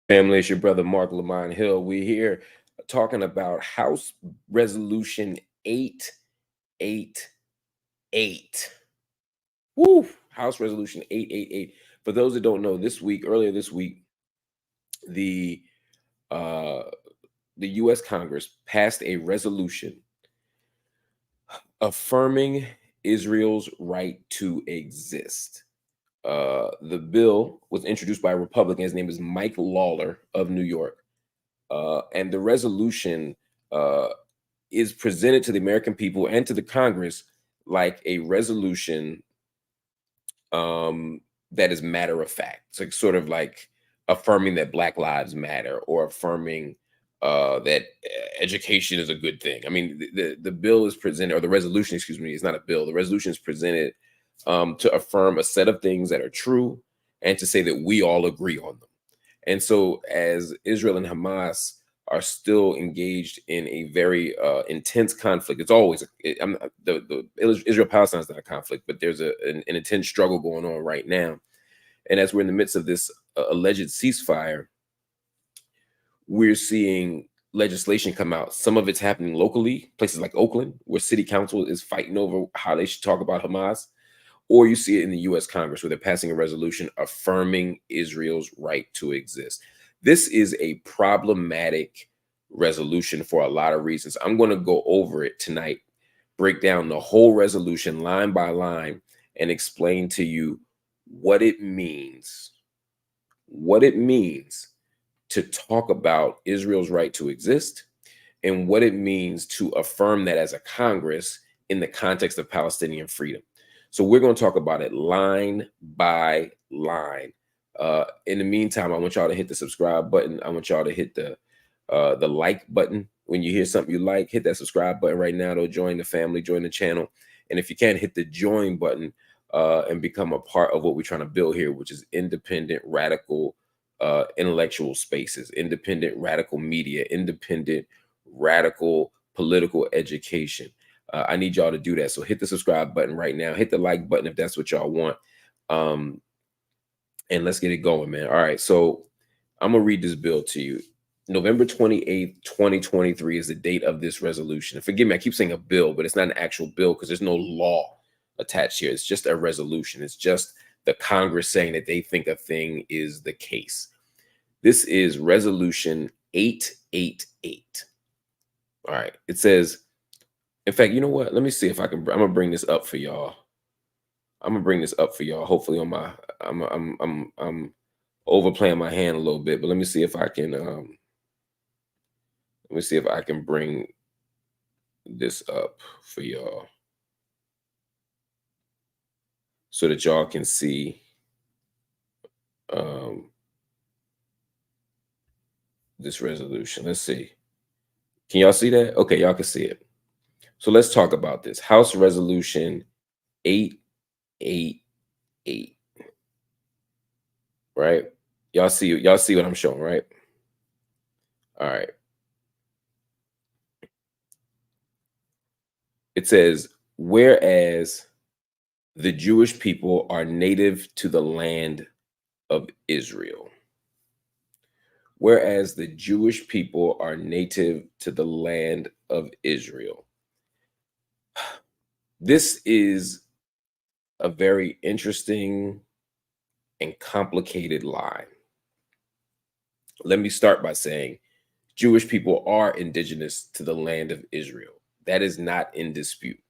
Family, it's your brother Marc Lamont Hill. We're here talking about House Resolution 888. Woo! House Resolution 888. For those that don't know, earlier this week, the uh the US Congress passed a resolution affirming Israel's right to exist. The bill was introduced by a Republican. His name is Mike Lawler of New York. And the resolution uh, is presented to the American people and to the Congress like a resolution that is matter of fact. It's like sort of like affirming that Black Lives Matter or affirming that education is a good thing. I mean, the bill is presented, or the resolution, excuse me, is not a bill. The resolution is presented to affirm a set of things that are true and to say that we all agree on them. And so, as Israel and Hamas are still engaged in a very intense conflict, it's always the Israel Palestine is not a conflict, but there's an intense struggle going on right now. And as we're in the midst of this alleged ceasefire, we're seeing legislation come out. Some of it's happening locally, places like Oakland, where city council is fighting over how they should talk about Hamas, or you see it in the US Congress where they're passing a resolution affirming Israel's right to exist. This is a problematic resolution for a lot of reasons. I'm going to go over it tonight, break down the whole resolution line by line, and explain to you what it means. What it means to talk about Israel's right to exist and what it means to affirm that as a Congress in the context of Palestinian freedom. So we're going to talk about it line by line. In the meantime, I want y'all to hit the subscribe button. I want y'all to hit the like button. When you hear something you like, hit that subscribe button right now. To join the family, join the channel. And if you can, hit the join button and become a part of what we're trying to build here, which is independent, radical, intellectual spaces, independent, radical media, independent, radical political education. I need y'all to do that. So hit the subscribe button right now. Hit the like button if that's what y'all want. And let's get it going, man. All right. So I'm going to read this bill to you. November 28th, 2023 is the date of this resolution. And forgive me, I keep saying a bill, but it's not an actual bill because there's no law attached here. It's just a resolution. It's just the Congress saying that they think a thing is the case. This is resolution 888. All right. It says, in fact, you know what? Let me see if I can. I'm gonna bring this up for y'all. I'm gonna bring this up for y'all. Hopefully, on my, I'm overplaying my hand a little bit, but let me see if I can. Let me see if I can bring this up for y'all so that y'all can see this resolution. Let's see. Can y'all see that? Okay, y'all can see it. So let's talk about this House Resolution 888. Right? Y'all see what I'm showing, right? All right. It says, whereas the Jewish people are native to the land of Israel. Whereas the Jewish people are native to the land of Israel. This is a very interesting and complicated line. Let me start by saying Jewish people are indigenous to the land of Israel. That is not in dispute.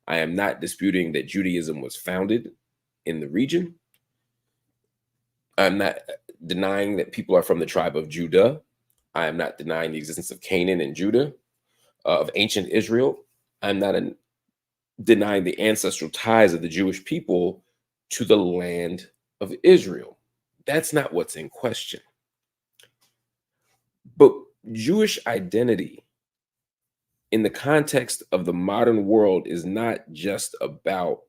I am not disputing that Judaism was founded in the region. I'm not denying that people are from the tribe of Judah. I am not denying the existence of Canaan and Judah, of ancient Israel. I'm not denying the ancestral ties of the Jewish people to the land of Israel. That's not what's in question. But Jewish identity in the context of the modern world is not just about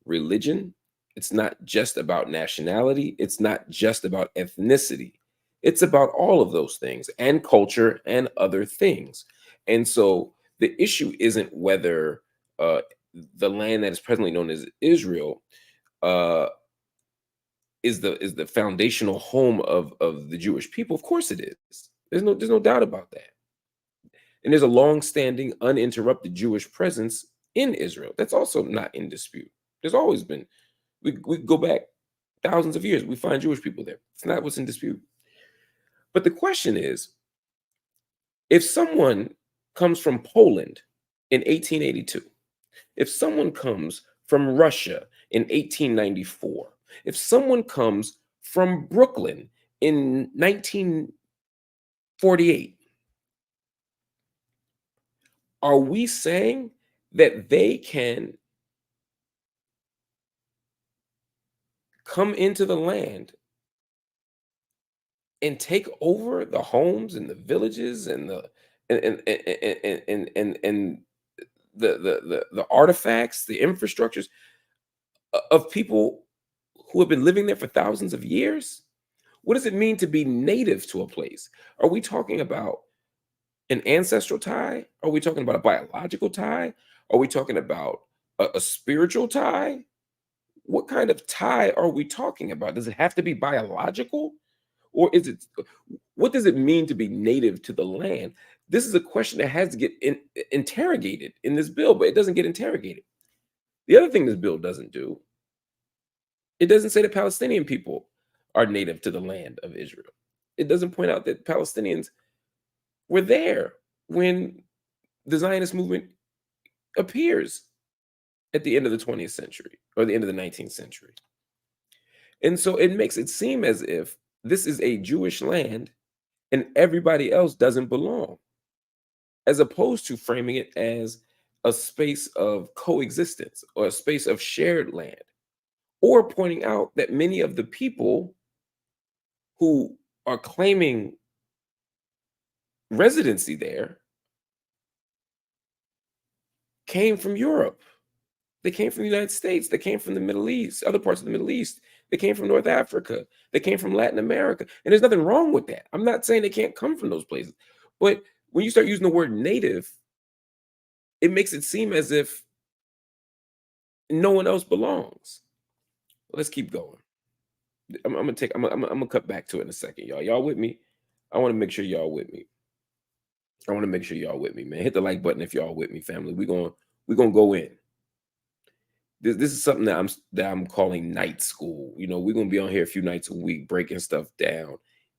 religion. It's not just about nationality. It's not just about ethnicity. It's about all of those things and culture and other things. And so the issue isn't whether the land that is presently known as Israel uh, is the foundational home of the Jewish people. Of course it is. There's no doubt about that. And there's a long-standing, uninterrupted Jewish presence in Israel. That's also not in dispute. There's always been. We go back thousands of years. We find Jewish people there. It's not what's in dispute. But the question is, if someone comes from Poland in 1882, if someone comes from Russia in 1894, if someone comes from Brooklyn in 1948, are we saying that they can come into the land and take over the homes and the villages and the and the artifacts, the infrastructures of people who have been living there for thousands of years? What does it mean to be native to a place? Are we talking about an ancestral tie? Are we talking about a biological tie? Are we talking about a spiritual tie? What kind of tie are we talking about? Does it have to be biological? Or is it, what does it mean to be native to the land? This is a question that has to get interrogated in this bill, but it doesn't get interrogated. The other thing this bill doesn't do, it doesn't say that Palestinian people are native to the land of Israel. It doesn't point out that Palestinians were there when the Zionist movement appears at the end of the 20th century or the end of the 19th century. And so it makes it seem as if this is a Jewish land and everybody else doesn't belong, as opposed to framing it as a space of coexistence or a space of shared land, or pointing out that many of the people who are claiming residency there came from Europe. They came from the United States. They came from the Middle East, other parts of the Middle East. They came from North Africa. They came from Latin America. And there's nothing wrong with that. I'm not saying they can't come from those places. But when you start using the word native, it makes it seem as if no one else belongs. Let's keep going. I'm gonna cut back to it in a second, y'all. Y'all with me? I want to make sure y'all with me. I want to make sure y'all with me, man. Hit the like button if y'all with me, family. We're gonna go in. This is something that I'm calling night school. We're gonna be on here a few nights a week, breaking stuff down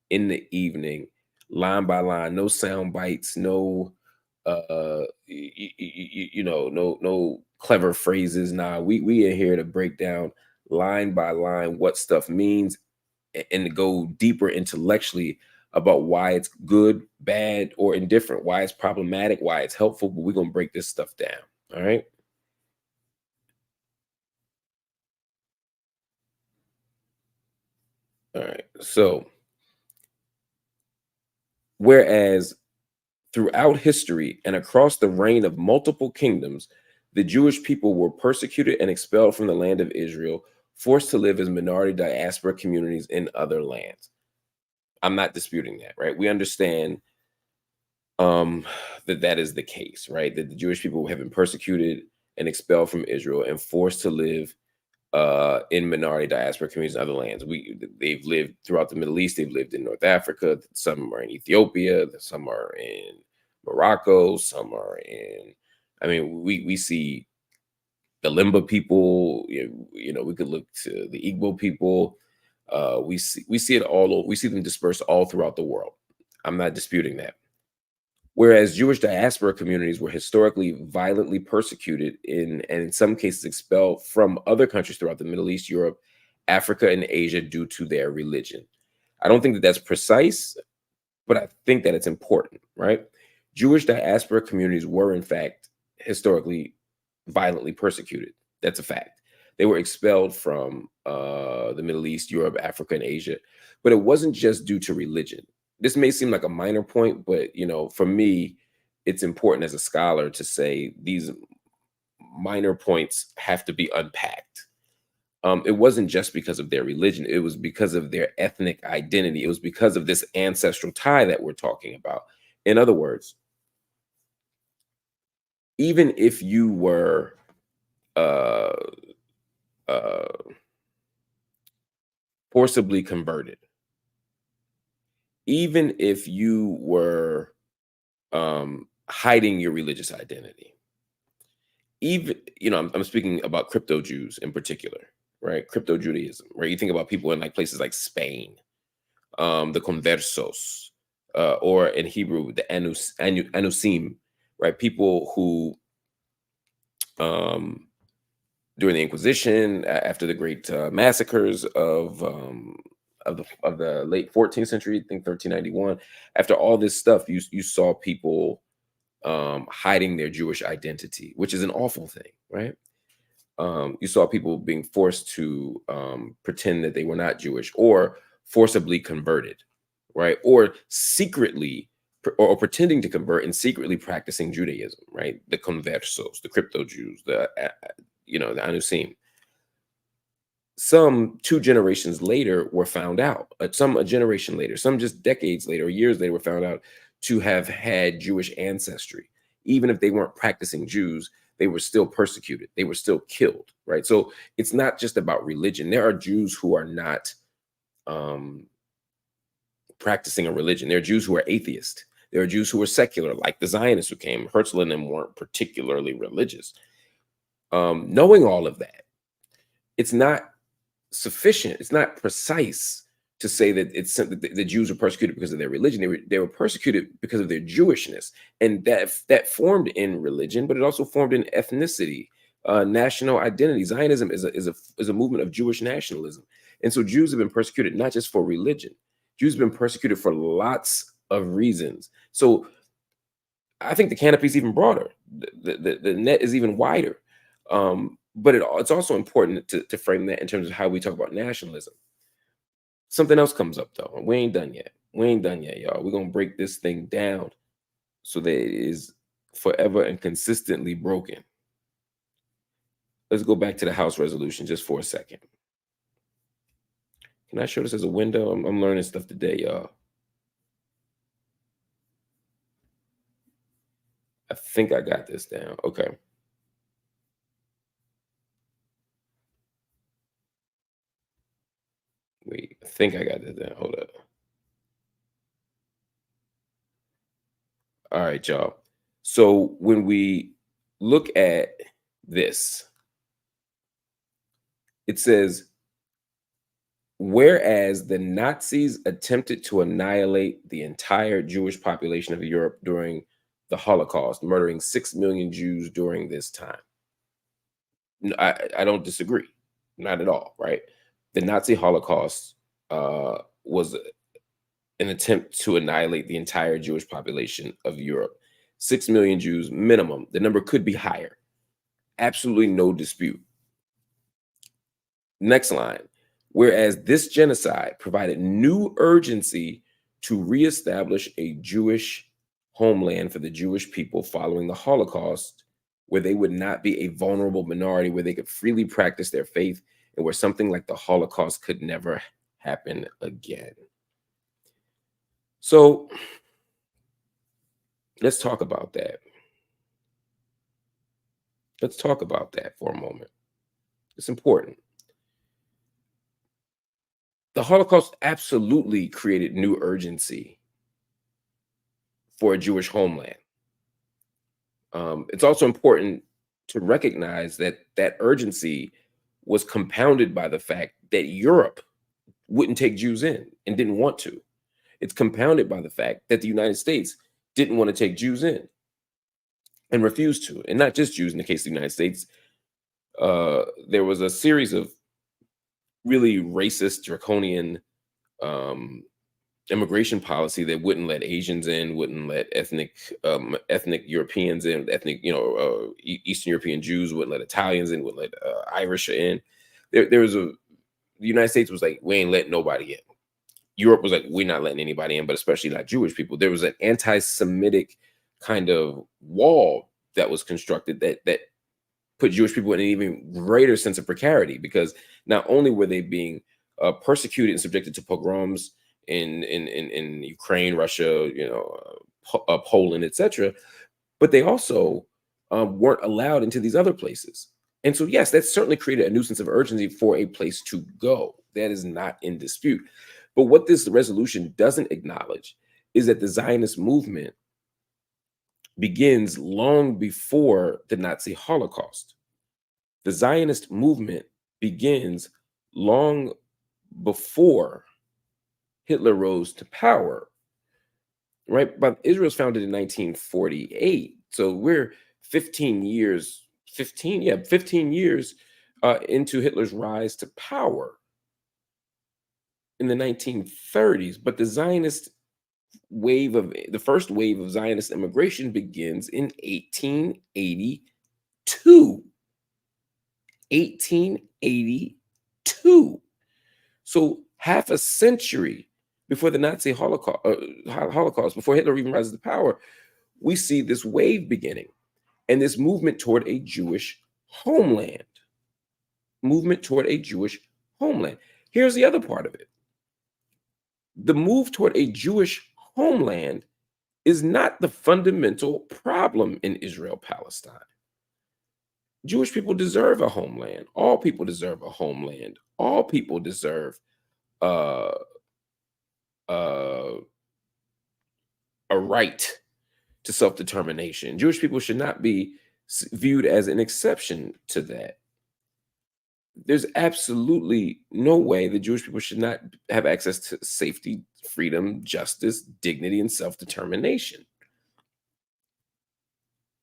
in the evening, line by line. No sound bites, no no clever phrases. Nah, we in here to break down line by line what stuff means, and to go deeper intellectually about why it's good, bad, or indifferent, why it's problematic, why it's helpful. But we're gonna break this stuff down. All right. All right. So, whereas throughout history and across the reign of multiple kingdoms, the Jewish people were persecuted and expelled from the land of Israel, forced to live as minority diaspora communities in other lands. I'm not disputing that, right? We understand um that is the case, right? That the Jewish people have been persecuted and expelled from Israel and forced to live in minority diaspora communities in other lands. They've lived throughout the Middle East. They've lived in North Africa. Some are in Ethiopia. Some are in Morocco. Some are in. I mean, we see the Limba people. We could look to the Igbo people. We see it all. We see them dispersed all throughout the world. I'm not disputing that. Whereas Jewish diaspora communities were historically violently persecuted and in some cases expelled from other countries throughout the Middle East, Europe, Africa, and Asia due to their religion. I don't think that that's precise, but I think that it's important, right? Jewish diaspora communities were, in fact, historically violently persecuted. That's a fact. They were expelled from the Middle East, Europe, Africa, and Asia, but it wasn't just due to religion. This may seem like a minor point, but for me, it's important as a scholar to say these minor points have to be unpacked. It wasn't just because of their religion, it was because of their ethnic identity. It was because of this ancestral tie that we're talking about. In other words, even if you were uh, uh, forcibly converted, even if you were hiding your religious identity. Even, I'm speaking about crypto Jews in particular, right? Crypto Judaism, where you think about people in like places like Spain, the conversos, or in Hebrew, the anusim, right? People who, um, during the Inquisition, after the great massacres of the late 14th century, I think 1391. After all this stuff, you saw people hiding their Jewish identity, which is an awful thing, right? You saw people being forced to pretend that they were not Jewish, or forcibly converted, right? Or secretly, or pretending to convert and secretly practicing Judaism, right? The conversos, the crypto Jews, the Anusim. Some 2 generations later were found out. Some a generation later, some just decades later, or years later, were found out to have had Jewish ancestry. Even if they weren't practicing Jews, they were still persecuted. They were still killed, right? So it's not just about religion. There are Jews who are not um, practicing a religion. There are Jews who are atheist. There are Jews who are secular, like the Zionists who came. Herzl and them weren't particularly religious. Knowing all of that, it's not sufficient. It's not precise to say that the Jews were persecuted because of their religion. They were persecuted because of their Jewishness, and that formed in religion, but it also formed in ethnicity, national identity. Zionism is a movement of Jewish nationalism, and so Jews have been persecuted not just for religion. Jews have been persecuted for lots of reasons. So I think the canopy is even broader. The net is even wider. But it's also important to frame that in terms of how we talk about nationalism. Something else comes up though, and we ain't done yet. We ain't done yet, y'all. We're gonna break this thing down so that it is forever and consistently broken. Let's go back to the House resolution just for a second. Can I show this as a window? I'm learning stuff today, y'all. I think I got this down. Okay. Wait, I think I got this down. Hold up. All right, y'all. So when we look at this, it says, whereas the Nazis attempted to annihilate the entire Jewish population of Europe during the Holocaust, murdering 6 million Jews during this time. I don't disagree, not at all, right? The Nazi Holocaust was an attempt to annihilate the entire Jewish population of Europe. 6 million Jews minimum. The number could be higher. Absolutely no dispute. Next line. Whereas this genocide provided new urgency to reestablish a Jewish homeland for the Jewish people following the Holocaust, where they would not be a vulnerable minority, where they could freely practice their faith, and where something like the Holocaust could never happen again. So let's talk about that. Let's talk about that for a moment. It's important. The Holocaust absolutely created new urgency for a Jewish homeland. It's also important to recognize that that urgency was compounded by the fact that Europe wouldn't take Jews in and didn't want to. It's compounded by the fact that the United States didn't want to take Jews in and refused to. And not just Jews in the case of the United States. There was a series of really racist, draconian immigration policy that wouldn't let Asians in, wouldn't let ethnic Europeans in, Eastern European Jews, wouldn't let Italians in, wouldn't let Irish in. There was the United States was like, we ain't letting nobody in. Europe was like, we're not letting anybody in, but especially not Jewish people. There was an anti-Semitic kind of wall that was constructed that put Jewish people in an even greater sense of precarity, because not only were they being persecuted and subjected to pogroms in Ukraine, Russia, Poland, etc., but they also weren't allowed into these other places. And so, yes, that certainly created a new sense of urgency for a place to go. That is not in dispute. But what this resolution doesn't acknowledge is that the Zionist movement begins long before the Nazi Holocaust. The Zionist movement begins long before Hitler rose to power, right? But Israel's founded in 1948. So we're 15 years, 15 years into Hitler's rise to power in the 1930s. But the first wave of Zionist immigration begins in 1882. 1882. So half a century before the Nazi Holocaust, before Hitler even rises to power, we see this wave beginning and this movement toward a Jewish homeland. Movement toward a Jewish homeland. Here's the other part of it. The move toward a Jewish homeland is not the fundamental problem in Israel-Palestine. Jewish people deserve a homeland. All people deserve a homeland. All people deserve uh, uh, a right to self-determination. Jewish people should not be viewed as an exception to that. There's absolutely no way that Jewish people should not have access to safety, freedom, justice, dignity, and self-determination.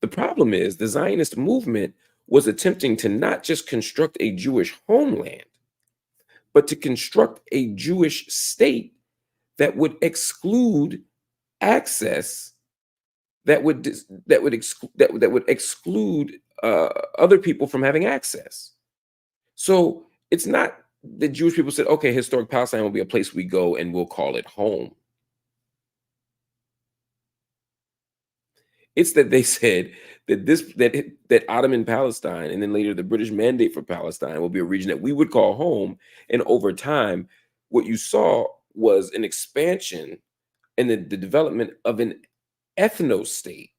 The problem is the Zionist movement was attempting to not just construct a Jewish homeland, but to construct a Jewish state that would exclude access, that would exclude other people from having access. So it's not that Jewish people said, okay, historic Palestine will be a place we go and we'll call it home. It's that they said that that Ottoman Palestine and then later the British Mandate for Palestine will be a region that we would call home. And over time, what you saw was an expansion and the development of an ethno state.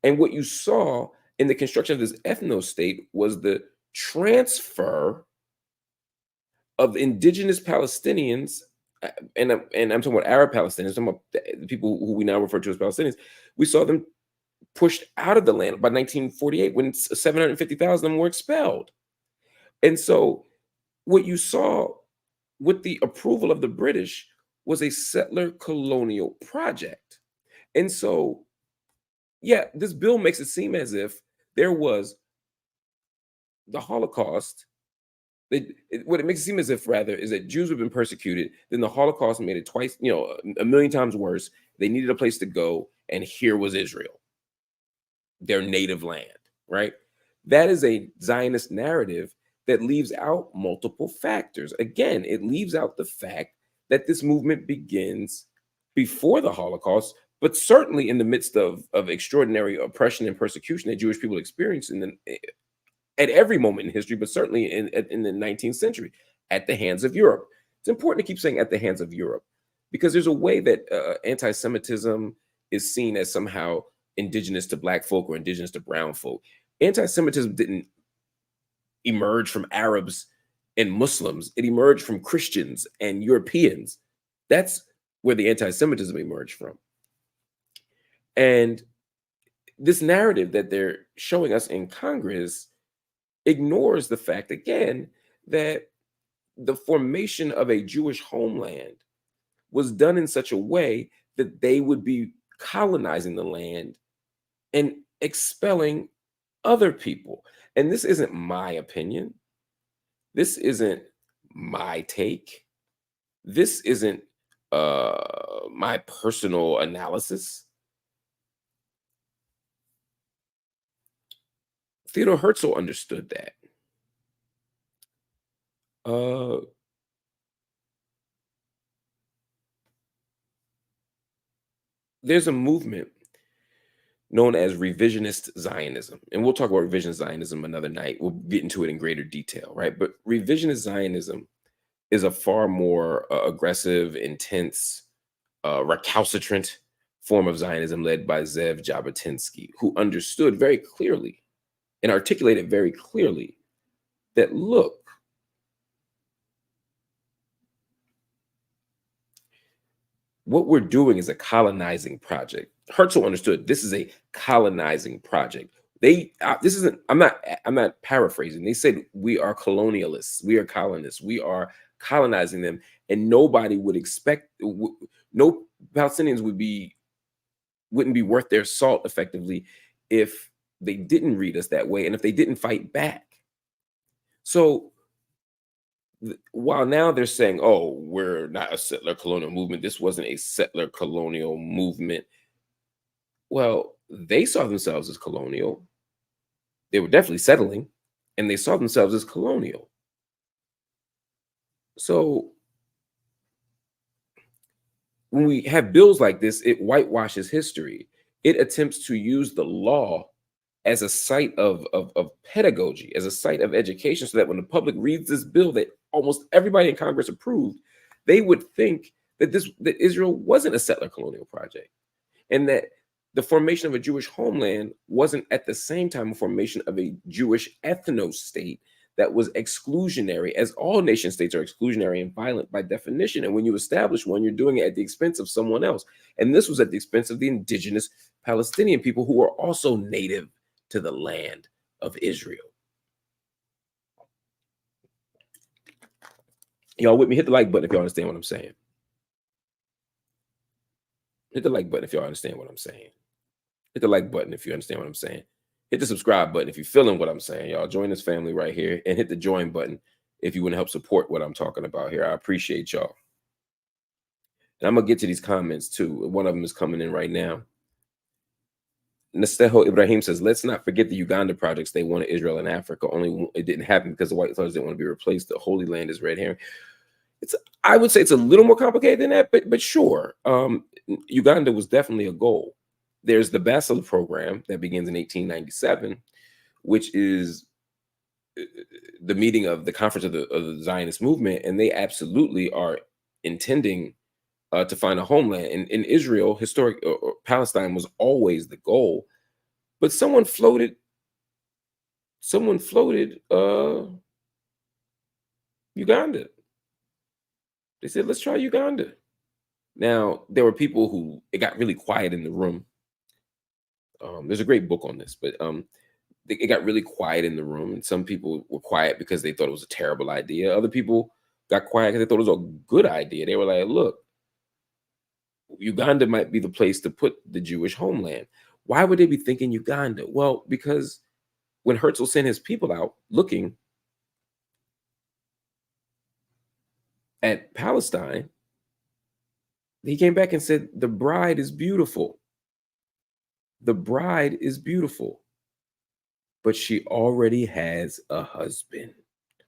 And what you saw in the construction of this ethno state was the transfer of indigenous Palestinians, and I'm talking about Arab Palestinians, I'm talking about the people who we now refer to as Palestinians. We saw them pushed out of the land by 1948 when 750,000 of them were expelled. And so what you saw with the approval of the British was a settler colonial project. And so, yeah, this bill makes it seem as if there was the Holocaust. What it makes it seem as if, rather, is that Jews have been persecuted. Then the Holocaust made it twice, a million times worse. They needed a place to go, and here was Israel, their native land, right? That is a Zionist narrative that leaves out multiple factors. Again, it leaves out the fact that this movement begins before the Holocaust, but certainly in the midst of extraordinary oppression and persecution that Jewish people experienced at every moment in history, but certainly in the 19th century, at the hands of Europe. It's important to keep saying at the hands of Europe, because there's a way that anti-Semitism is seen as somehow indigenous to Black folk or indigenous to brown folk. Anti-Semitism didn't emerge from Arabs and Muslims. It emerged from Christians and Europeans. That's where the anti-Semitism emerged from. And this narrative that they're showing us in Congress ignores the fact, again, that the formation of a Jewish homeland was done in such a way that they would be colonizing the land and expelling other people. And this isn't my opinion. This isn't my take. This isn't my personal analysis. Theodore Herzl understood that. There's a movement known as revisionist Zionism. And we'll talk about revisionist Zionism another night. We'll get into it in greater detail, right? But revisionist Zionism is a far more aggressive, intense, recalcitrant form of Zionism led by Zev Jabotinsky, who understood very clearly and articulated very clearly that, look, what we're doing is a colonizing project. Herzl understood this is a colonizing project. This isn't. I'm not paraphrasing. They said we are colonialists. We are colonists. We are colonizing them, and nobody would expect. No Palestinians wouldn't be worth their salt effectively if they didn't read us that way and if they didn't fight back. So while now they're saying, oh, we're not a settler colonial movement, this wasn't a settler colonial movement. Well, they saw themselves as colonial. They were definitely settling, and they saw themselves as colonial. So when we have bills like this, it whitewashes history. It attempts to use the law as a site of pedagogy, as a site of education, so that when the public reads this bill that almost everybody in Congress approved, they would think that Israel wasn't a settler colonial project, and that the formation of a Jewish homeland wasn't at the same time a formation of a Jewish ethno state that was exclusionary, as all nation states are exclusionary and violent by definition. And when you establish one, you're doing it at the expense of someone else. And this was at the expense of the indigenous Palestinian people who are also native to the land of Israel. Y'all with me? Hit the like button if y'all understand what I'm saying. Hit the like button if y'all understand what I'm saying. Hit the like button if you understand what I'm saying. Hit the subscribe button if you're feeling what I'm saying. Y'all join this family right here, and hit the join button if you want to help support what I'm talking about here. I appreciate y'all. And I'm going to get to these comments too. One of them is coming in right now. Nasteho Ibrahim says, let's not forget the Uganda projects. They wanted Israel and Africa. Only it didn't happen because the white authorities didn't want to be replaced. The Holy Land is red herring. I would say it's a little more complicated than that, but sure. Uganda was definitely a goal. There's the Basel program that begins in 1897, which is the meeting of the conference of the Zionist movement, and they absolutely are intending to find a homeland. In Israel, historic or Palestine was always the goal, but someone floated Uganda. They said, let's try Uganda. Now, there were people who, it got really quiet in the room. There's a great book on this, but it got really quiet in the room. And some people were quiet because they thought it was a terrible idea. Other people got quiet because they thought it was a good idea. They were like, look, Uganda might be the place to put the Jewish homeland. Why would they be thinking Uganda? Well, because when Herzl sent his people out looking at Palestine, he came back and said, the bride is beautiful. The bride is beautiful, but she already has a husband.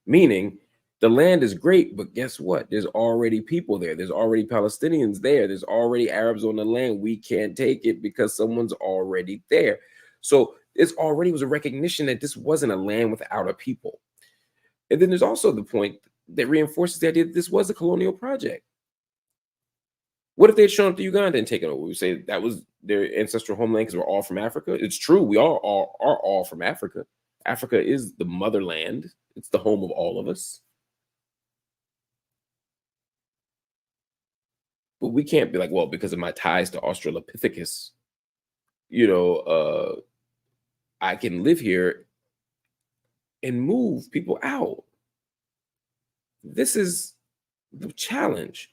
Meaning, the land is great, but guess what? There's already people there. There's already Palestinians there. There's already Arabs on the land. We can't take it because someone's already there. So it already was a recognition that this wasn't a land without a people. And then there's also the point that reinforces the idea that this was a colonial project. What if they had shown up to Uganda and taken over? We say that was their ancestral homeland because we're all from Africa. It's true. We are all from Africa. Africa is the motherland. It's the home of all of us. But we can't be like, well, because of my ties to Australopithecus, I can live here and move people out. This is the challenge.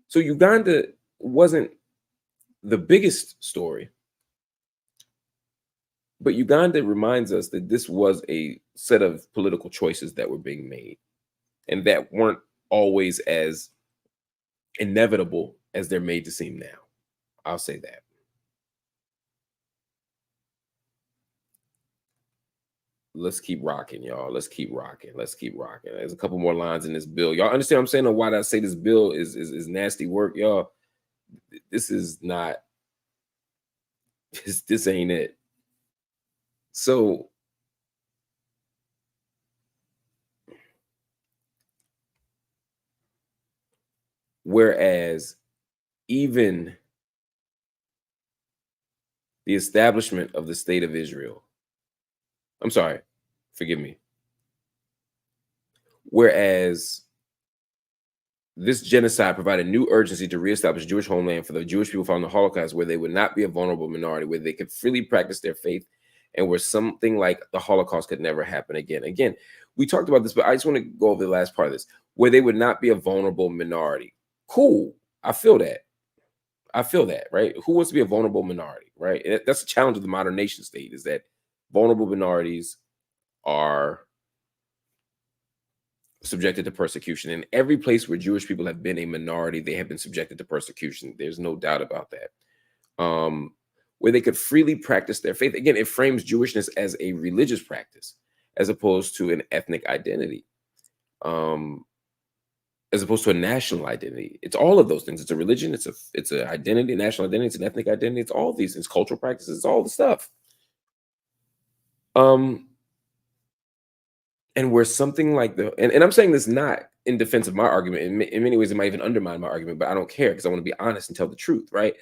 So Uganda wasn't the biggest story, but Uganda reminds us that this was a set of political choices that were being made and that weren't always as inevitable as they're made to seem now. I'll say that. Let's keep rocking, y'all. Let's keep rocking. Let's keep rocking. There's a couple more lines in this bill. Y'all understand what I'm saying, or why I say this bill is nasty work, y'all? This is not, this ain't it. So whereas even the establishment of the state of Israel, I'm sorry, forgive me. Whereas This genocide provided new urgency to reestablish Jewish homeland for the Jewish people following the Holocaust, where they would not be a vulnerable minority, where they could freely practice their faith, and where something like the Holocaust could never happen again. Again, we talked about this, but I just want to go over the last part of this, where they would not be a vulnerable minority. Cool. I feel that. I feel that, right? Who wants to be a vulnerable minority, right? And that's the challenge of the modern nation state, is that vulnerable minorities are subjected to persecution. In every place where Jewish people have been a minority, they have been subjected to persecution. There's no doubt about that. Where they could freely practice their faith. Again, it frames Jewishness as a religious practice as opposed to an ethnic identity, as opposed to a national identity. It's all of those things. It's a religion, it's an identity, a national identity, it's an ethnic identity, it's all these things, cultural practices, it's all the stuff. And where something like and I'm saying this not in defense of my argument. In many ways, it might even undermine my argument, but I don't care because I want to be honest and tell the truth, right?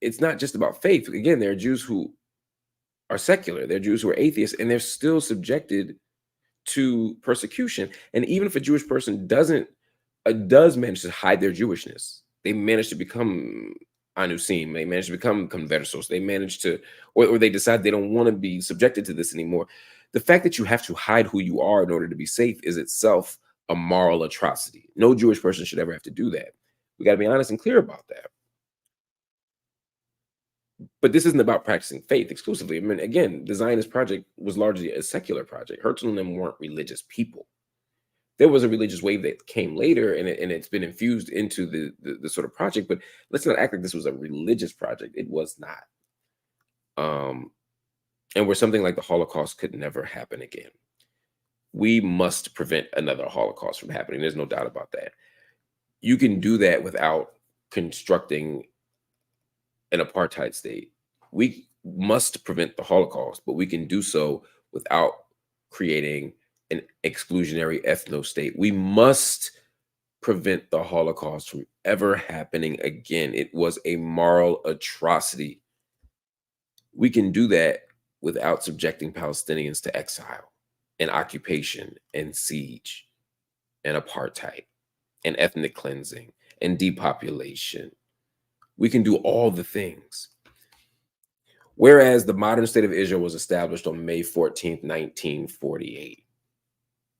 It's not just about faith. Again, there are Jews who are secular, there are Jews who are atheists, and they're still subjected to persecution. And even if a Jewish person does manage to hide their Jewishness, they manage to become anusim, they manage to become conversos, they manage to, or they decide they don't want to be subjected to this anymore. The fact that you have to hide who you are in order to be safe is itself a moral atrocity. No Jewish person should ever have to do that. We got to be honest and clear about that. But this isn't about practicing faith exclusively. I mean, again, the Zionist project was largely a secular project. Herzl and them weren't religious people. There was a religious wave that came later, and it's been infused into the sort of project. But let's not act like this was a religious project. It was not. And where something like the Holocaust could never happen again. We must prevent another Holocaust from happening. There's no doubt about that. You can do that without constructing an apartheid state. We must prevent the Holocaust, but we can do so without creating an exclusionary ethno state. We must prevent the Holocaust from ever happening again. It was a moral atrocity. We can do that without subjecting Palestinians to exile and occupation and siege and apartheid and ethnic cleansing and depopulation. We can do all the things. Whereas the modern state of Israel was established on May 14th, 1948.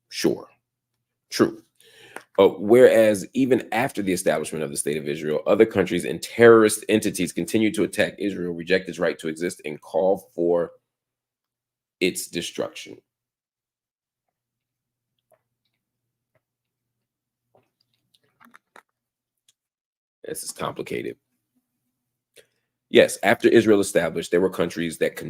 Sure, true. Whereas even after the establishment of the state of Israel, other countries and terrorist entities continue to attack Israel, reject its right to exist, and call for its destruction. This is complicated. Yes, after Israel established, there were countries that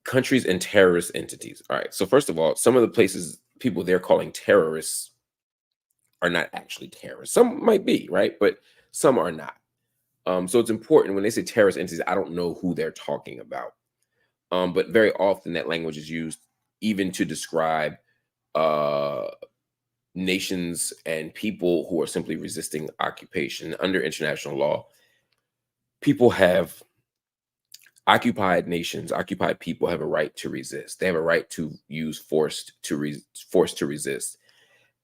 countries and terrorist entities. All right. So first of all, some of the places people they're calling terrorists are not actually terrorists. Some might be, right? But some are not. So it's important when they say terrorist entities, I don't know who they're talking about. But very often that language is used even to describe nations and people who are simply resisting occupation. Under international law, people have occupied nations, occupied people have a right to resist. They have a right to use force to resist.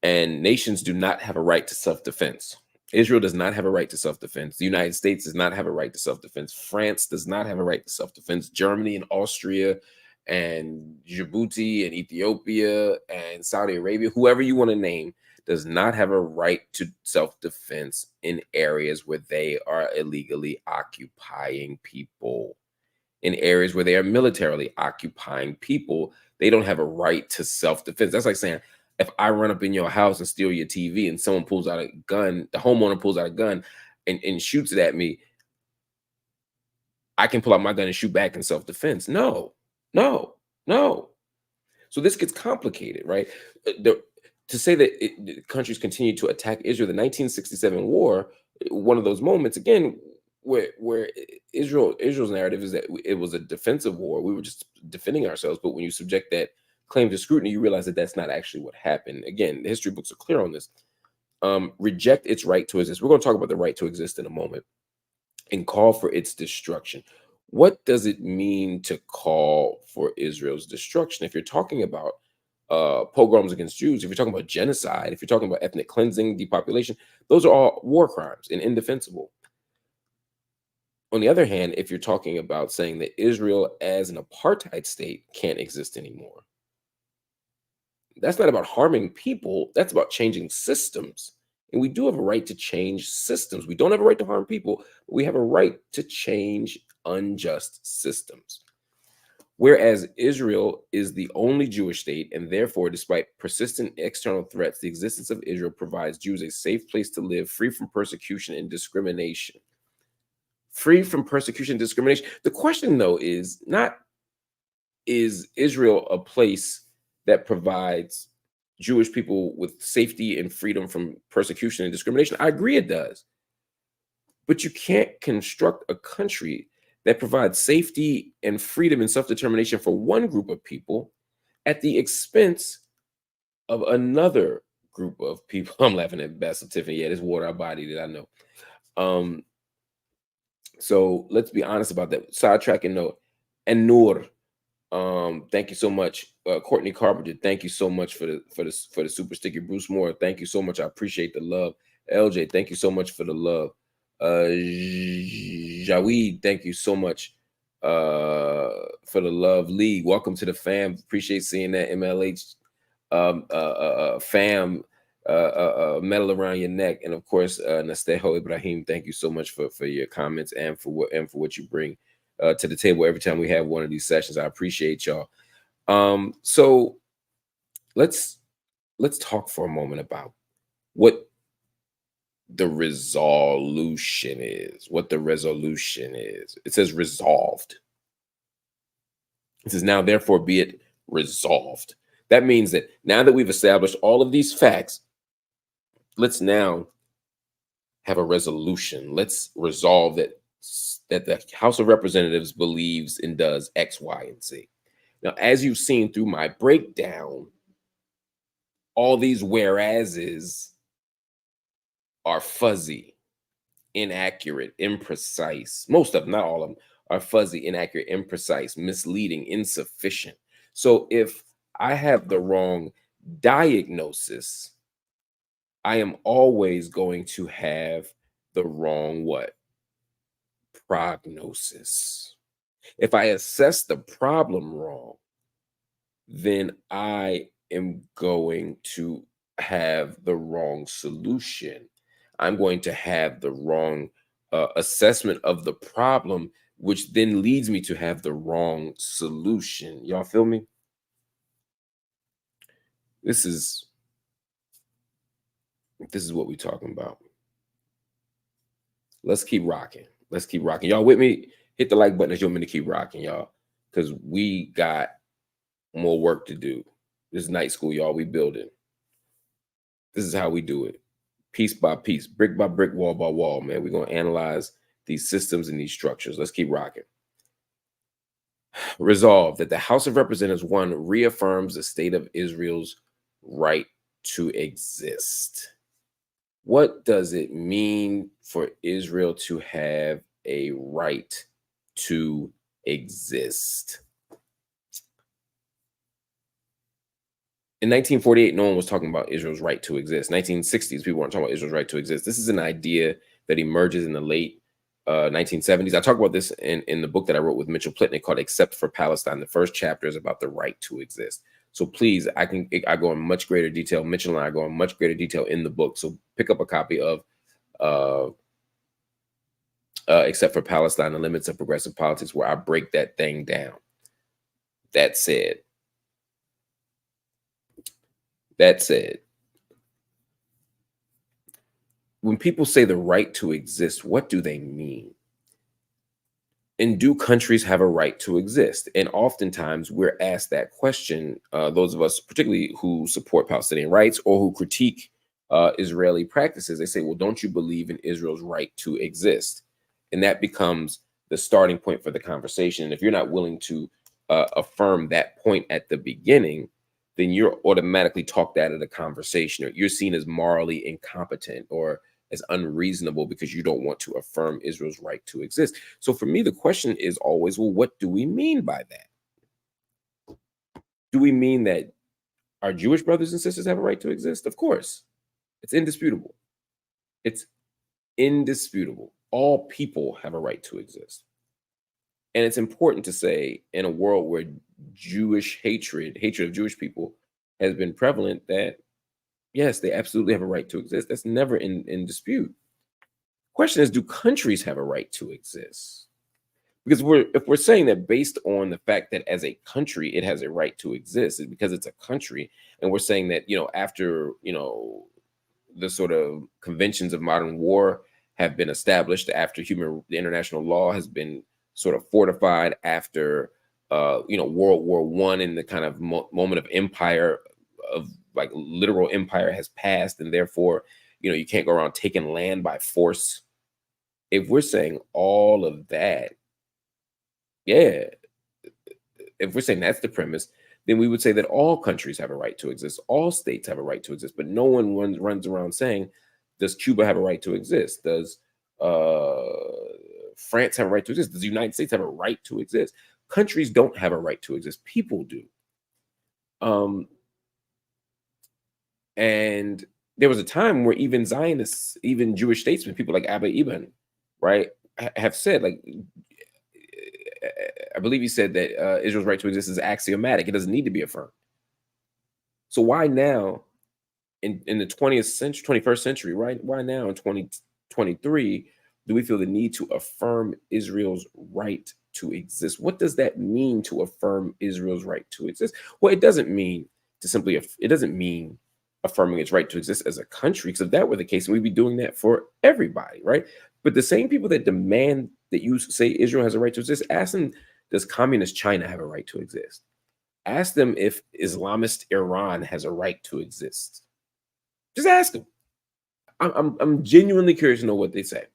And nations do not have a right to self-defense. Israel does not have a right to self-defense. The United States does not have a right to self-defense. France does not have a right to self-defense. Germany and Austria and Djibouti and Ethiopia and Saudi Arabia, whoever you want to name, does not have a right to self-defense in areas where they are illegally occupying people. In areas where they are militarily occupying people, they don't have a right to self-defense. That's like saying, if I run up in your house and steal your TV and someone pulls out a gun, the homeowner pulls out a gun and shoots it at me, I can pull out my gun and shoot back in self-defense. No, no, no. So this gets complicated, right? To say that countries continue to attack Israel, the 1967 war, one of those moments, again, where Israel's narrative is that it was a defensive war. We were just defending ourselves. But when you subject that claim to scrutiny, you realize that that's not actually what happened. Again, the history books are clear on this. Reject its right to exist. We're going to talk about the right to exist in a moment, and call for its destruction. What does it mean to call for Israel's destruction? If you're talking about pogroms against Jews, if you're talking about genocide, if you're talking about ethnic cleansing, depopulation, those are all war crimes and indefensible. On the other hand, if you're talking about saying that Israel as an apartheid state can't exist anymore, that's not about harming people. That's about changing systems. And we do have a right to change systems. We don't have a right to harm people, but we have a right to change unjust systems. Whereas Israel is the only Jewish state, and therefore, despite persistent external threats, the existence of Israel provides Jews a safe place to live, free from persecution and discrimination. Free from persecution and discrimination. The question, though, is not, is Israel a place that provides Jewish people with safety and freedom from persecution and discrimination? I agree it does. But you can't construct a country that provides safety and freedom and self-determination for one group of people at the expense of another group of people. I'm laughing at Basil Tiffany. Yeah, this water our body that I know. So let's be honest about that. Sidetracking note. And Noor, thank you so much. Courtney Carpenter, thank you so much for the super sticker. Bruce Moore, thank you so much. I appreciate the love. LJ, thank you so much for the love. Jaweed, thank you so much for the love. Lee, welcome to the fam. Appreciate seeing that MLH fam medal around your neck. And of course, Nastejo Ibrahim, thank you so much for your comments and for what you bring to the table every time we have one of these sessions. I appreciate y'all. So let's talk for a moment about what the resolution is. What the resolution is. It says resolved. It says now, therefore, be it resolved. That means that now that we've established all of these facts, let's now have a resolution. Let's resolve that the House of Representatives believes and does X, Y, and Z. Now, as you've seen through my breakdown, all these whereases are fuzzy, inaccurate, imprecise. Most of them, not all of them, are fuzzy, inaccurate, imprecise, misleading, insufficient. So if I have the wrong diagnosis, I am always going to have the wrong what? Prognosis. If I assess the problem wrong, then I am going to have the wrong solution. I'm going to have the wrong assessment of the problem, which then leads me to have the wrong solution. Y'all feel me? This is what we're talking about. Let's keep rocking. Let's keep rocking. Y'all with me? Hit the like button if you want me to keep rocking, y'all, because we got more work to do. This is night school, y'all. We building. This is how we do it. Piece by piece, brick by brick, wall by wall, man. We're going to analyze these systems and these structures. Let's keep rocking. Resolve that the House of Representatives, one, reaffirms the state of Israel's right to exist. What does it mean for Israel to have a right to exist? In 1948, no one was talking about Israel's right to exist. 1960s, people weren't talking about Israel's right to exist. This is an idea that emerges in the late 1970s. I talk about this in the book that I wrote with Mitchell Plitnick called Except for Palestine. The first chapter is about the right to exist. So please, I go in much greater detail. Mitchell and I go in much greater detail in the book. So pick up a copy of Except for Palestine, The Limits of Progressive Politics, where I break that thing down. That said, when people say the right to exist, what do they mean? And do countries have a right to exist? And oftentimes we're asked that question, those of us particularly who support Palestinian rights or who critique Israeli practices, they say, well, don't you believe in Israel's right to exist? And that becomes the starting point for the conversation. And if you're not willing to affirm that point at the beginning, then you're automatically talked out of the conversation, or you're seen as morally incompetent, or as unreasonable because you don't want to affirm Israel's right to exist. So for me, the question is always, well, what do we mean by that? Do we mean that our Jewish brothers and sisters have a right to exist? Of course. It's indisputable. It's indisputable. All people have a right to exist. And it's important to say, in a world where Jewish hatred of Jewish people has been prevalent, that yes, they absolutely have a right to exist. That's never in dispute. Question is, do countries have a right to exist? Because if we're saying that based on the fact that as a country it has a right to exist, it's because it's a country, and we're saying that after the sort of conventions of modern war have been established, after the international law has been sort of fortified, after World War One and the kind of moment of empire, of like literal empire, has passed, and therefore you can't go around taking land by force. If we're saying all of that, yeah, if we're saying that's the premise, then we would say that all countries have a right to exist, all states have a right to exist, but no one runs around saying, does Cuba have a right to exist? Does uh, France have a right to exist? Does the United States have a right to exist? Countries don't have a right to exist. People do. Um, and there was a time where even Zionists, even Jewish statesmen, people like Abba Eban, right, have said, like, I believe he said that Israel's right to exist is axiomatic. It doesn't need to be affirmed. So why now, in the 20th century, 21st century, right? Why now in 2023 do we feel the need to affirm Israel's right to exist? What does that mean, to affirm Israel's right to exist? Well, it doesn't mean it doesn't mean affirming its right to exist as a country, because if that were the case, we'd be doing that for everybody, right? But the same people that demand that you say Israel has a right to exist, ask them, does communist China have a right to exist? Ask them if Islamist Iran has a right to exist. Just ask them. I'm genuinely curious to know what they say.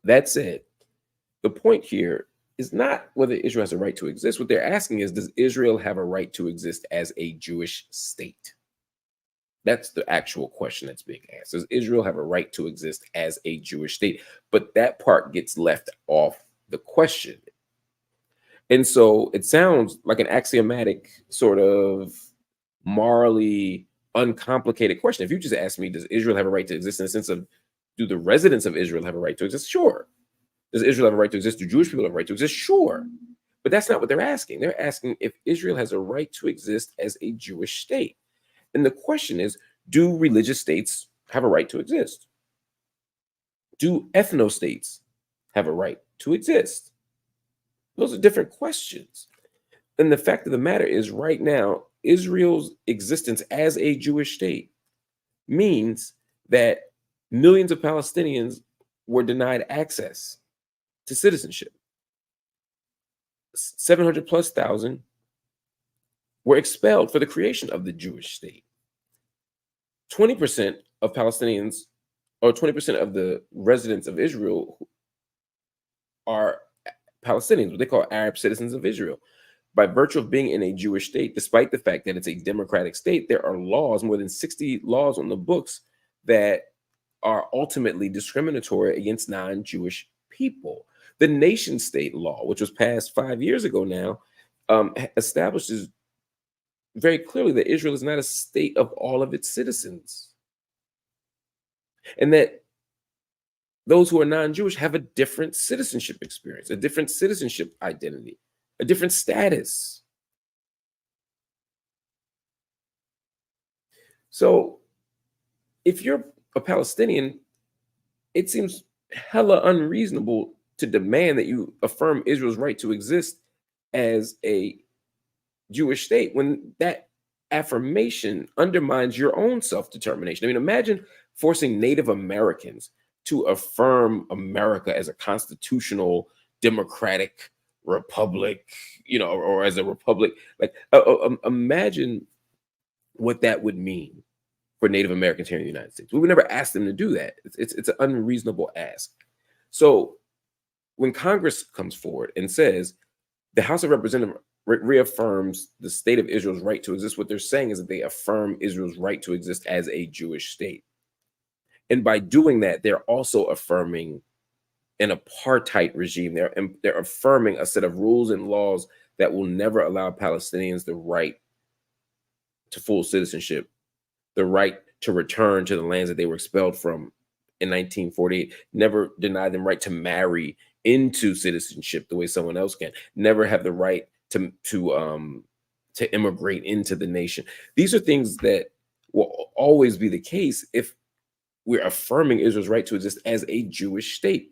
That said, the point here is not whether Israel has a right to exist. What they're asking is, does Israel have a right to exist as a Jewish state? That's the actual question that's being asked. Does Israel have a right to exist as a Jewish state? But that part gets left off the question. And so it sounds like an axiomatic, sort of morally uncomplicated question. If you just ask me, does Israel have a right to exist, in the sense of, do the residents of Israel have a right to exist? Sure. Does Israel have a right to exist? Do Jewish people have a right to exist? Sure. But that's not what they're asking. They're asking if Israel has a right to exist as a Jewish state. And the question is, do religious states have a right to exist? Do ethno-states have a right to exist? Those are different questions. And the fact of the matter is, right now, Israel's existence as a Jewish state means that millions of Palestinians were denied access to citizenship. 700 plus thousand were expelled for the creation of the Jewish state. 20% of Palestinians, or 20% of the residents of Israel, are Palestinians, what they call Arab citizens of Israel. By virtue of being in a Jewish state, despite the fact that it's a democratic state, there are laws, more than 60 laws on the books, that are ultimately discriminatory against non-Jewish people. The nation state law, which was passed 5 years ago now, establishes very clearly that Israel is not a state of all of its citizens, and that those who are non-Jewish have a different citizenship experience, a different citizenship identity, a different status. So if you're a Palestinian, it seems hella unreasonable to demand that you affirm Israel's right to exist as a Jewish state, when that affirmation undermines your own self-determination. I mean, imagine forcing Native Americans to affirm America as a constitutional democratic republic, or as a republic. Like, imagine what that would mean for Native Americans here in the United States. We would never ask them to do that. It's an unreasonable ask. So when Congress comes forward and says the House of Representatives reaffirms the state of Israel's right to exist, what they're saying is that they affirm Israel's right to exist as a Jewish state. And by doing that, they're also affirming an apartheid regime. They're affirming a set of rules and laws that will never allow Palestinians the right to full citizenship, the right to return to the lands that they were expelled from in 1948, never deny them right to marry into citizenship the way someone else can, never have the right to immigrate into the nation. These are things that will always be the case if we're affirming Israel's right to exist as a Jewish state.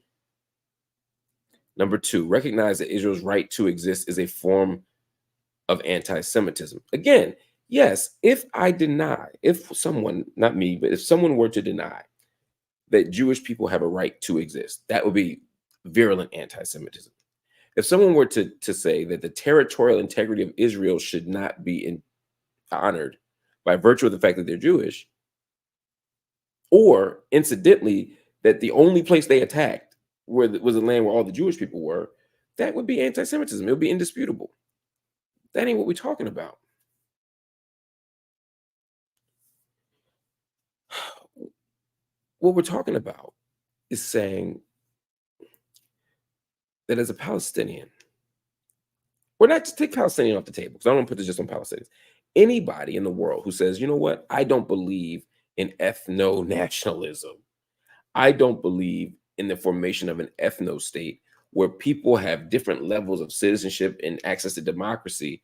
Number two, recognize that Israel's right to exist is a form of anti-Semitism. Again, yes, if someone, not me, but if someone were to deny that Jewish people have a right to exist, that would be virulent anti-Semitism. If someone were to say that the territorial integrity of Israel should not be honored by virtue of the fact that they're Jewish, or incidentally, that the only place they attacked was the land where all the Jewish people were, that would be anti-Semitism. It would be indisputable. That ain't what we're talking about. What we're talking about is saying that as a Palestinian, or not just take Palestinian off the table, because I don't want to put this just on Palestinians. Anybody in the world who says, you know what, I don't believe in ethno nationalism. I don't believe in the formation of an ethno state where people have different levels of citizenship and access to democracy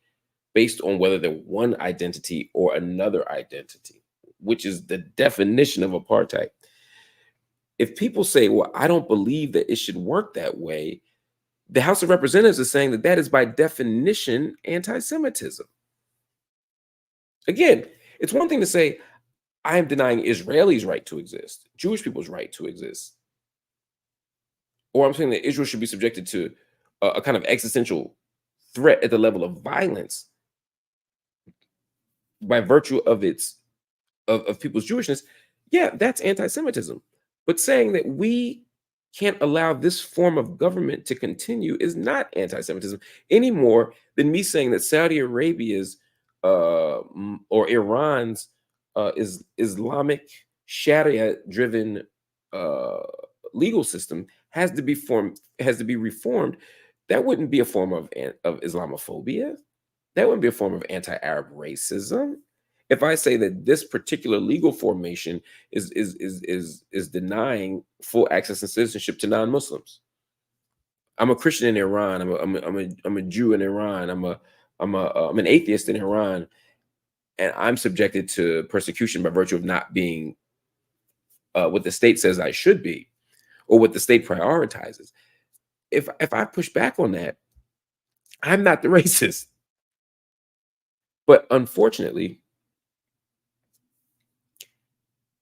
based on whether they're one identity or another identity, which is the definition of apartheid. If people say, well, I don't believe that it should work that way, the House of Representatives is saying that that is by definition anti-Semitism. Again, it's one thing to say, I am denying Israelis' right to exist, Jewish people's right to exist. Or I'm saying that Israel should be subjected to a kind of existential threat at the level of violence by virtue of of people's Jewishness. Yeah, that's anti-Semitism. But saying that we can't allow this form of government to continue is not anti-Semitism any more than me saying that Saudi Arabia's or Iran's is Islamic Sharia-driven uh, legal system has to be reformed. That wouldn't be a form of Islamophobia. That wouldn't be a form of anti-Arab racism. If I say that this particular legal formation is denying full access and citizenship to non-Muslims. I'm a Christian in Iran. I'm a Jew in Iran. I'm an atheist in Iran, and I'm subjected to persecution by virtue of not being what the state says I should be, or what the state prioritizes. If I push back on that, I'm not the racist. But unfortunately,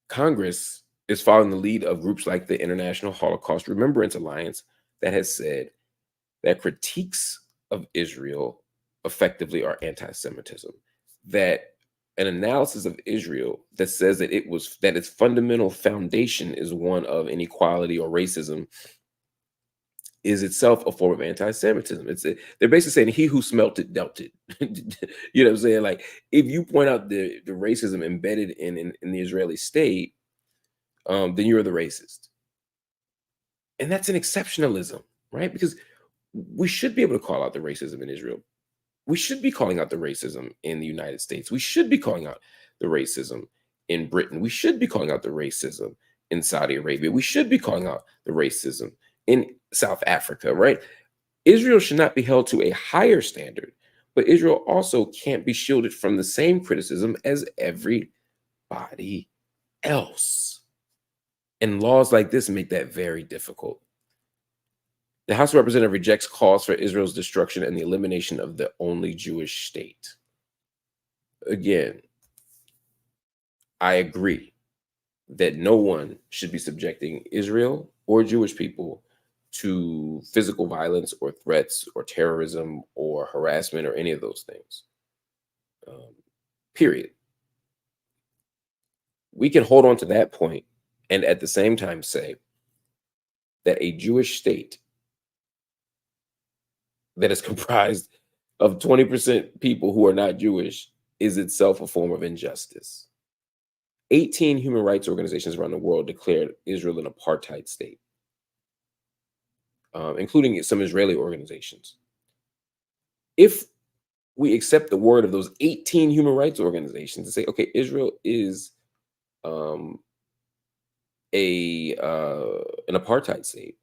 Congress is following the lead of groups like the International Holocaust Remembrance Alliance that has said that critiques of Israel effectively are anti-Semitism. That an analysis of Israel that says that its fundamental foundation is one of inequality or racism is itself a form of anti-Semitism. They're basically saying he who smelt it dealt it. You know what I'm saying? Like, if you point out the racism embedded in the Israeli state, then you're the racist. And that's an exceptionalism, right? Because we should be able to call out the racism in Israel. We should be calling out the racism in the United States. We should be calling out the racism in Britain. We should be calling out the racism in Saudi Arabia. We should be calling out the racism in South Africa, right? Israel should not be held to a higher standard, but Israel also can't be shielded from the same criticism as everybody else. And laws like this make that very difficult. The House of Representatives rejects calls for Israel's destruction and the elimination of the only Jewish state. Again, I agree that no one should be subjecting Israel or Jewish people to physical violence or threats or terrorism or harassment or any of those things. Period. We can hold on to that point and at the same time say that a Jewish state that is comprised of 20% people who are not Jewish is itself a form of injustice. 18 human rights organizations around the world declared Israel an apartheid state, including some Israeli organizations. If we accept the word of those 18 human rights organizations and say, okay, Israel is um, an apartheid state,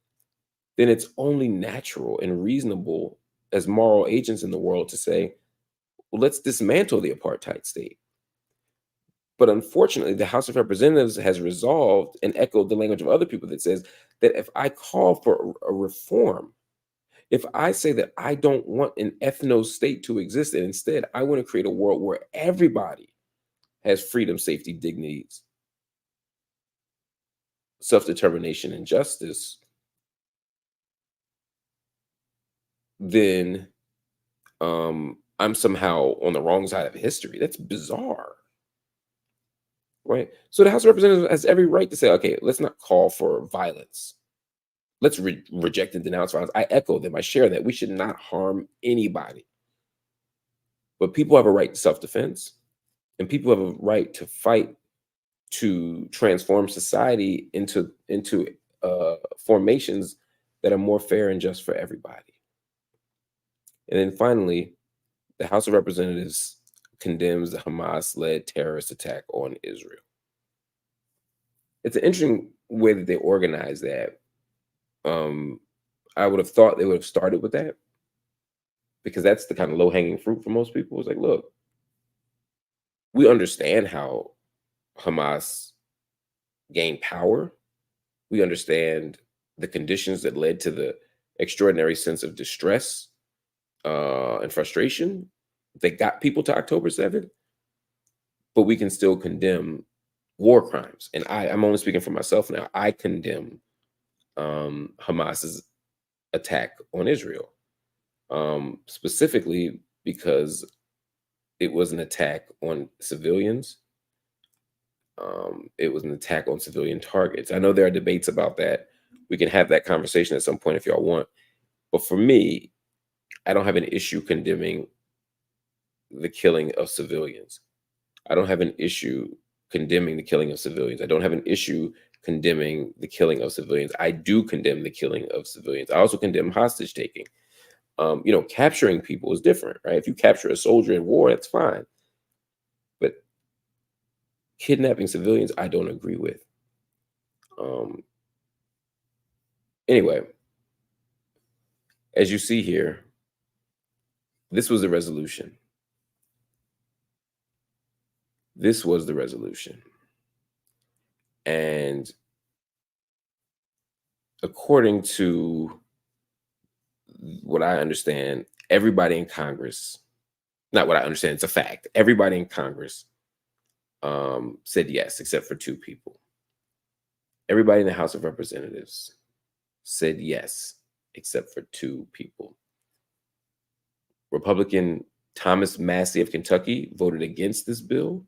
then it's only natural and reasonable as moral agents in the world to say, well, let's dismantle the apartheid state. But unfortunately, the House of Representatives has resolved and echoed the language of other people that says that if I call for a reform, if I say that I don't want an ethno state to exist, and instead I want to create a world where everybody has freedom, safety, dignity, self-determination, and justice, then I'm somehow on the wrong side of history. That's bizarre, right? So the House of Representatives has every right to say, okay, let's not call for violence. Let's reject and denounce violence. I echo them. I share that. We should not harm anybody. But people have a right to self-defense, and people have a right to fight to transform society into formations that are more fair and just for everybody. And then finally, the House of Representatives condemns the Hamas-led terrorist attack on Israel. It's an interesting way that they organize that. I would have thought they would have started with that because that's the kind of low-hanging fruit for most people. It's like, look, we understand how Hamas gained power. We understand the conditions that led to the extraordinary sense of distress and frustration that got people to October 7th, but we can still condemn war crimes. And I'm only speaking for myself now. I condemn Hamas's attack on Israel, specifically because it was an attack on civilians. It was an attack on civilian targets. I know there are debates about that. We can have that conversation at some point if y'all want. But for me, I don't have an issue condemning the killing of civilians. I don't have an issue condemning the killing of civilians. I don't have an issue condemning the killing of civilians. I do condemn the killing of civilians. I also condemn hostage taking. Capturing people is different, right? If you capture a soldier in war, that's fine. But kidnapping civilians, I don't agree with. Anyway, as you see here, this was the resolution. This was the resolution. And according to what I understand, everybody in Congress, not what I understand, it's a fact. Everybody in Congress said yes, except for two people. Everybody in the House of Representatives said yes, except for two people. Republican Thomas Massey of Kentucky voted against this bill.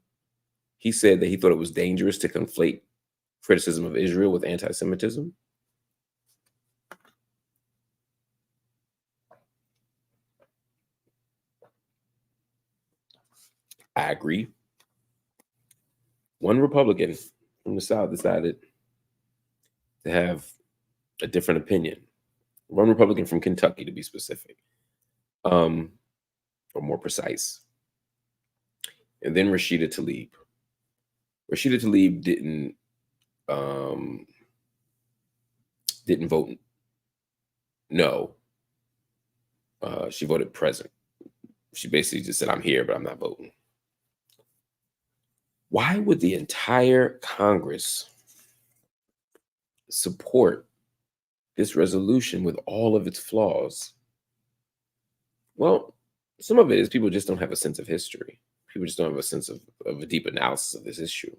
He said that he thought it was dangerous to conflate criticism of Israel with anti-Semitism. I agree. One Republican from the South decided to have a different opinion. One Republican from Kentucky, to be specific, or more precise. And then Rashida Tlaib. Rashida Tlaib didn't vote no. She voted present. She basically just said, "I'm here, but I'm not voting." Why would the entire Congress support this resolution with all of its flaws? Well, some of it is people just don't have a sense of history. People just don't have a sense of a deep analysis of this issue.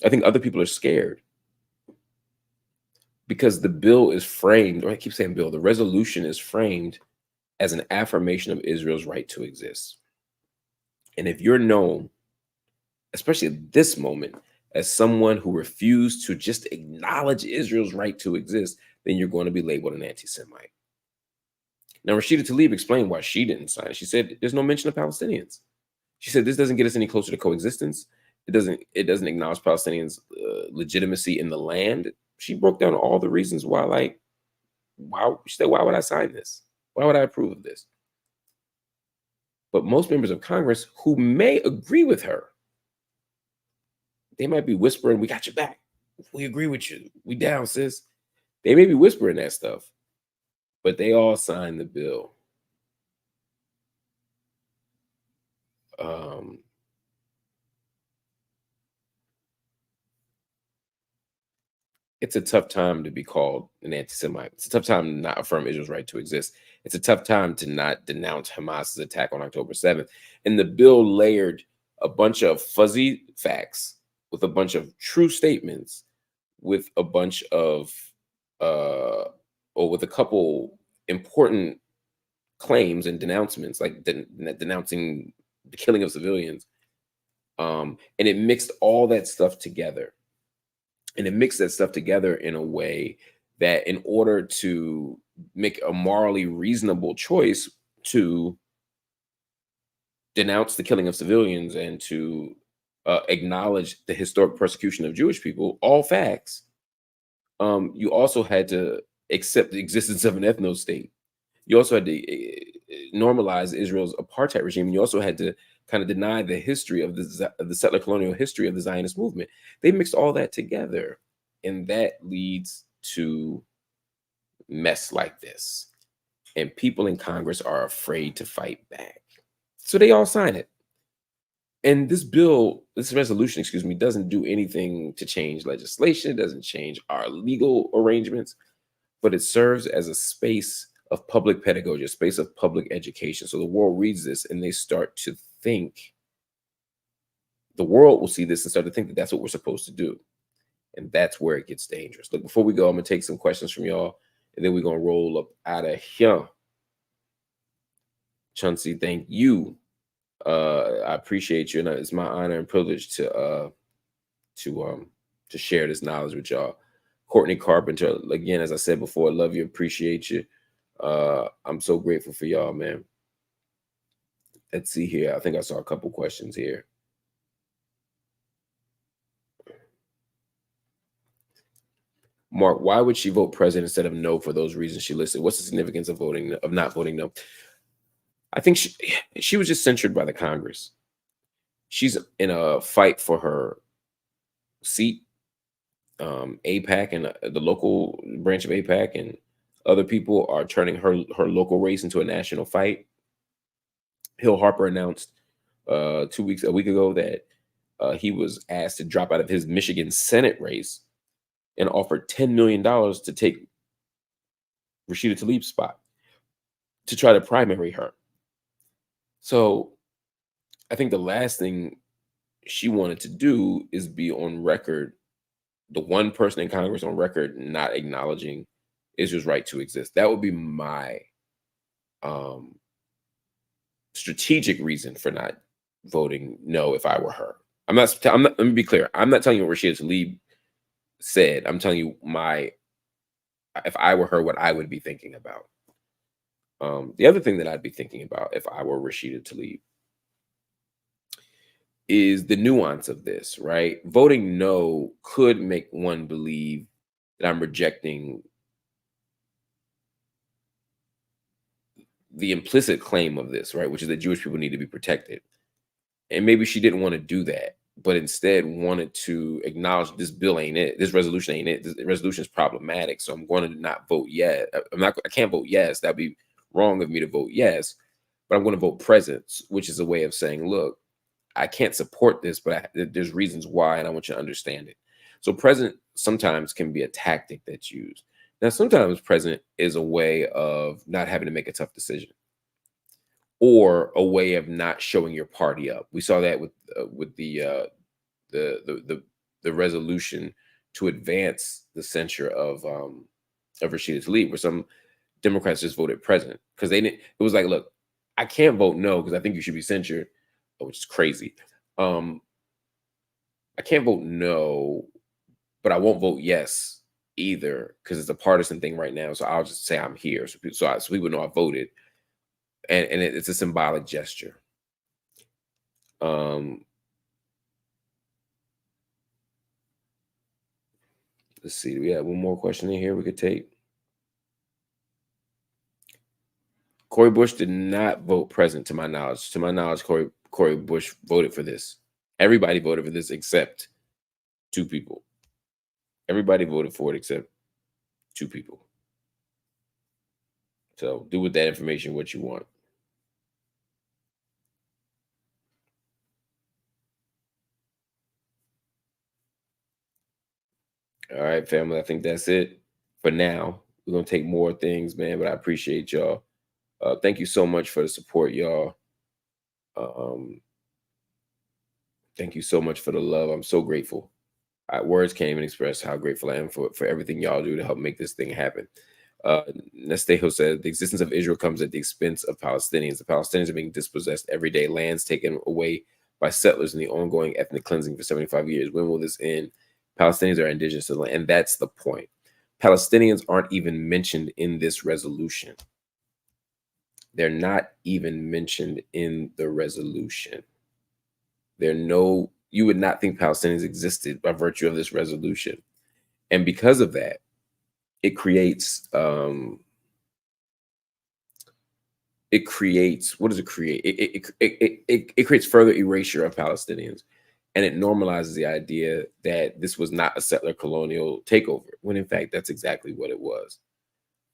I think other people are scared because the bill is framed, or I keep saying bill, the resolution is framed as an affirmation of Israel's right to exist. And if you're known, especially at this moment, as someone who refused to just acknowledge Israel's right to exist, then you're going to be labeled an anti-Semite. Now, Rashida Tlaib explained why she didn't sign it. She said, "There's no mention of Palestinians." She said, "This doesn't get us any closer to coexistence. It doesn't acknowledge Palestinians' legitimacy in the land." She broke down all the reasons why. Like, why she said, "Why would I sign this? Why would I approve of this?" But most members of Congress who may agree with her, they might be whispering, "We got your back. We agree with you. We down, sis." They may be whispering that stuff, but they all signed the bill. Um, it's a tough time to be called an anti-Semite. It's a tough time to not affirm Israel's right to exist. It's a tough time to not denounce Hamas's attack on October 7th. And the bill layered a bunch of fuzzy facts with a bunch of true statements, with a bunch of, or with a couple important claims and denouncements, like denouncing the killing of civilians. And it mixed all that stuff together. And it mixed that stuff together in a way that, in order to make a morally reasonable choice to denounce the killing of civilians and to acknowledge the historic persecution of Jewish people, all facts, you also had to accept the existence of an ethno state. You also had to normalize Israel's apartheid regime. And you also had to kind of deny the history of the settler colonial history of the Zionist movement. They mixed all that together, and that leads to mess like this. And people in Congress are afraid to fight back, so they all sign it. And this resolution, excuse me, doesn't do anything to change legislation. It doesn't change our legal arrangements, but it serves as a space of public pedagogy, a space of public education. So the world reads this and they start to think, the world will see this and start to think that that's what we're supposed to do. And that's where it gets dangerous. Look, before we go, I'm going to take some questions from y'all, and then we're going to roll up out of here. Chauncey, thank you. I appreciate you, and it's my honor and privilege to share this knowledge with y'all. Courtney Carpenter, again, as I said before, love you, appreciate you. I'm so grateful for y'all, man. Let's see here. I think I saw a couple questions here. Mark, why would she vote president instead of no for those reasons she listed? What's the significance of not voting no? I think she was just censured by the Congress. She's in a fight for her seat. APAC and the local branch of APAC and other people are turning her local race into a national fight. Hill Harper announced a week ago that he was asked to drop out of his Michigan Senate race and offered $10 million to take Rashida Tlaib's spot to try to primary her. So I think the last thing she wanted to do is be on record, the one person in Congress on record not acknowledging Israel's right to exist. That would be my strategic reason for not voting no if I were her. Let me be clear. I'm not telling you what Rashida Tlaib said. I'm telling you if I were her, what I would be thinking about. The other thing that I'd be thinking about if I were Rashida Tlaib is the nuance of this, right? Voting no could make one believe that I'm rejecting the implicit claim of this, right? Which is that Jewish people need to be protected. And maybe she didn't want to do that, but instead wanted to acknowledge this bill ain't it. This resolution ain't it. This resolution is problematic. So I'm going to not vote yes. I can't vote yes. That'd be wrong of me to vote yes, but I'm going to vote present, which is a way of saying, look, I can't support this, but there's reasons why, and I want you to understand it. So present sometimes can be a tactic that's used. Now, sometimes present is a way of not having to make a tough decision, or a way of not showing your party up. We saw that with the resolution to advance the censure of Rashida Tlaib, where some Democrats just voted present because they didn't. It was like, look, I can't vote no because I think you should be censured, which is crazy. I can't vote no, but I won't vote yes either because it's a partisan thing right now. So I'll just say I'm here, so so people know I voted, and it's a symbolic gesture. Um, let's see. We have one more question in here we could take. Cory Bush did not vote present, to my knowledge. To my knowledge, Cory Bush voted for this. Everybody voted for this except two people. Everybody voted for it except two people. So do with that information what you want. All right, family. I think that's it for now. We're gonna take more things, man. But I appreciate y'all. Thank you so much for the support, y'all. Um, thank you so much for the love. I'm so grateful. Words can't even express how grateful I am for everything y'all do to help make this thing happen. Nestejo said the existence of Israel comes at the expense of Palestinians. The Palestinians are being dispossessed every day, lands taken away by settlers in the ongoing ethnic cleansing for 75 years. When will this end? Palestinians are indigenous to the land, and that's the point. Palestinians aren't even mentioned in this resolution. They're not even mentioned in the resolution. You would not think Palestinians existed by virtue of this resolution. And because of that, it creates what does it create? It creates further erasure of Palestinians, and it normalizes the idea that this was not a settler colonial takeover, when in fact that's exactly what it was.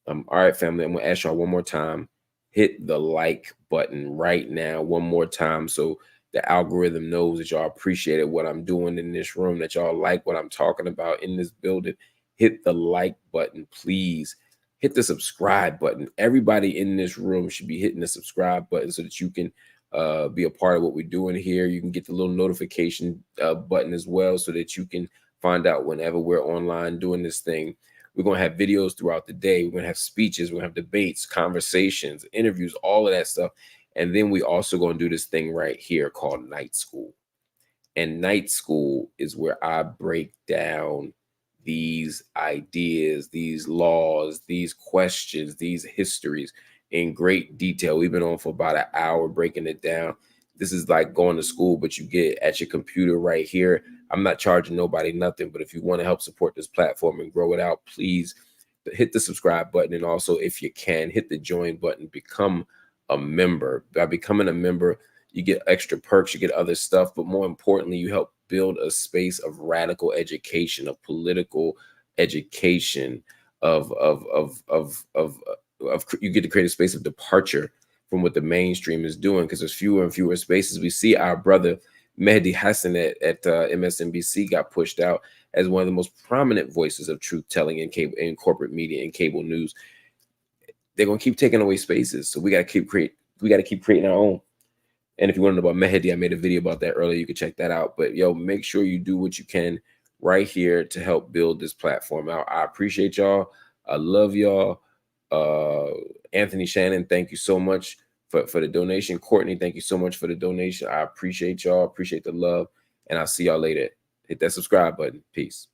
All right, family, I'm gonna ask y'all one more time. Hit the like button right now, one more time, so the algorithm knows that y'all appreciated what I'm doing in this room, that y'all like what I'm talking about in this building. Hit the like button, please. Hit the subscribe button. Everybody in this room should be hitting the subscribe button so that you can be a part of what we're doing here. You can get the little notification button as well so that you can find out whenever we're online doing this thing. We're going to have videos throughout the day. We're going to have speeches. We're going to have debates, conversations, interviews, all of that stuff. And then we also going to do this thing right here called Night School. And Night School is where I break down these ideas, these laws, these questions, these histories in great detail. We've been on for about an hour breaking it down. This is like going to school, but you get it at your computer right here. I'm not charging nobody nothing, but if you want to help support this platform and grow it out, please hit the subscribe button. And also, if you can, hit the join button, become a member. By becoming a member, you get extra perks, you get other stuff, but more importantly, you help build a space of radical education, of political education, of you get to create a space of departure from what the mainstream is doing, because there's fewer and fewer spaces. We see our brother Mehdi Hassan at MSNBC got pushed out as one of the most prominent voices of truth telling in corporate media and cable news. They're gonna keep taking away spaces, so we got to keep creating our own. And if you want to know about Mehdi, I made a video about that earlier. You can check that out. But yo, make sure you do what you can right here to help build this platform out. I appreciate y'all. I love y'all. Anthony Shannon, thank you so much for the donation. Courtney, thank you so much for the donation. I appreciate y'all. Appreciate the love. And I'll see y'all later. Hit that subscribe button. Peace.